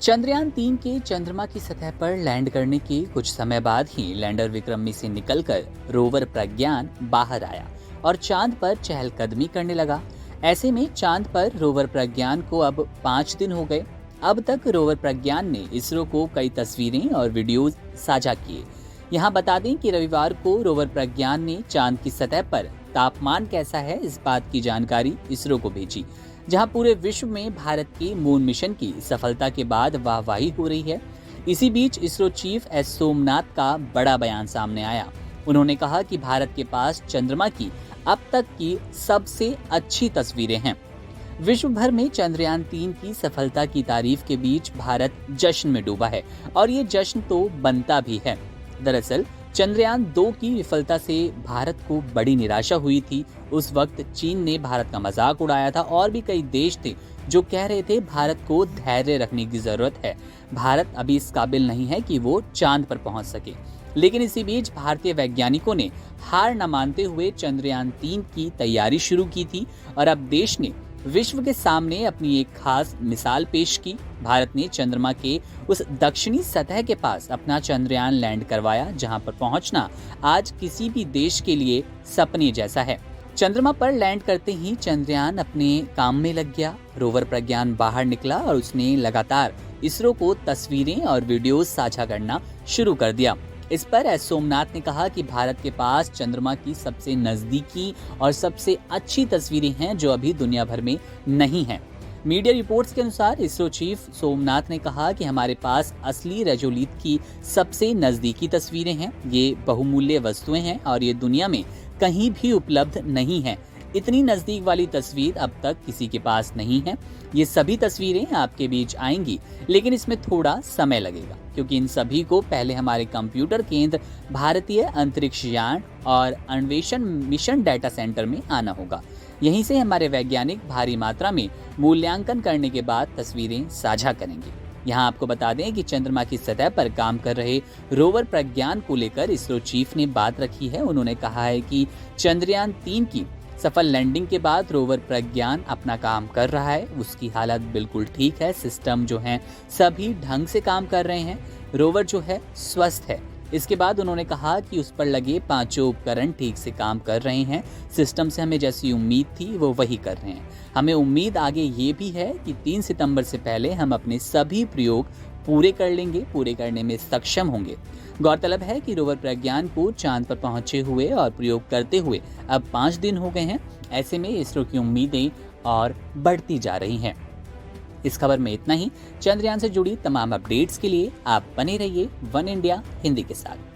चंद्रयान 3 के चंद्रमा की सतह पर लैंड करने के कुछ समय बाद ही लैंडर विक्रम में से निकलकर रोवर प्रज्ञान बाहर आया और चांद पर चहलकदमी करने लगा। ऐसे में चांद पर रोवर प्रज्ञान को अब 5 दिन हो गए। अब तक रोवर प्रज्ञान ने इसरो को कई तस्वीरें और वीडियोस साझा किए। यहाँ बता दें कि रविवार को रोवर प्रज्ञान ने चांद की सतह पर तापमान कैसा है इस बात की जानकारी इसरो को भेजी, जहां पूरे विश्व में भारत के मून मिशन की सफलता के बाद वाहवाही हो रही है। इसी बीच इसरो चीफ एस सोमनाथ का बड़ा बयान सामने आया। उन्होंने कहा कि भारत के पास चंद्रमा की अब तक की सबसे अच्छी तस्वीरें हैं। विश्व भर में चंद्रयान 3 की सफलता की तारीफ के बीच भारत जश्न में डूबा है और ये जश्न तो बनता भी है। दरअसल चंद्रयान 2 की विफलता से भारत को बड़ी निराशा हुई थी। उस वक्त चीन ने भारत का मजाक उड़ाया था और भी कई देश थे जो कह रहे थे भारत को धैर्य रखने की जरूरत है, भारत अभी इस काबिल नहीं है कि वो चांद पर पहुंच सके। लेकिन इसी बीच भारतीय वैज्ञानिकों ने हार न मानते हुए चंद्रयान 3 की तैयारी शुरू की थी और अब देश ने विश्व के सामने अपनी एक खास मिसाल पेश की। भारत ने चंद्रमा के उस दक्षिणी सतह के पास अपना चंद्रयान लैंड करवाया, जहां पर पहुंचना आज किसी भी देश के लिए सपने जैसा है। चंद्रमा पर लैंड करते ही चंद्रयान अपने काम में लग गया। रोवर प्रज्ञान बाहर निकला और उसने लगातार इसरो को तस्वीरें और वीडियोस साझा करना शुरू कर दिया। इस पर एस सोमनाथ ने कहा कि भारत के पास चंद्रमा की सबसे नजदीकी और सबसे अच्छी तस्वीरें हैं जो अभी दुनिया भर में नहीं हैं। मीडिया रिपोर्ट्स के अनुसार इसरो चीफ सोमनाथ ने कहा कि हमारे पास असली रेजोलिथ की सबसे नजदीकी तस्वीरें हैं। ये बहुमूल्य वस्तुएं हैं और ये दुनिया में कहीं भी उपलब्ध नहीं है। इतनी नजदीक वाली तस्वीर अब तक किसी के पास नहीं है। ये सभी तस्वीरें आपके बीच आएंगी, लेकिन इसमें थोड़ा समय लगेगा क्योंकि इन सभी को पहले हमारे कंप्यूटर केंद्र भारतीय अंतरिक्ष यान और अन्वेषण मिशन डाटा सेंटर में आना होगा। यहीं से हमारे वैज्ञानिक भारी मात्रा में मूल्यांकन करने के बाद तस्वीरें साझा करेंगे। यहाँ आपको बता दें कि चंद्रमा की सतह पर काम कर रहे रोवर प्रज्ञान को लेकर इसरो चीफ ने बात रखी है। उन्होंने कहा है कि चंद्रयान 3 की सफल लैंडिंग के बाद रोवर प्रज्ञान अपना काम कर रहा है, उसकी हालत बिल्कुल ठीक है, सिस्टम जो हैं सभी ढंग से काम कर रहे हैं, रोवर जो है स्वस्थ है। इसके बाद उन्होंने कहा कि उस पर लगे 5 उपकरण ठीक से काम कर रहे हैं। सिस्टम से हमें जैसी उम्मीद थी वो वही कर रहे हैं। हमें उम्मीद आगे ये भी है कि 3 सितंबर से पहले हम अपने सभी प्रयोग पूरे कर लेंगे, पूरे करने में सक्षम होंगे। गौरतलब है कि रोवर प्रज्ञान को चांद पर पहुंचे हुए और प्रयोग करते हुए अब 5 दिन हो गए हैं। ऐसे में इसरो की उम्मीदें और बढ़ती जा रही हैं। इस खबर में इतना ही। चंद्रयान से जुड़ी तमाम अपडेट्स के लिए आप बने रहिए वन इंडिया हिंदी के साथ।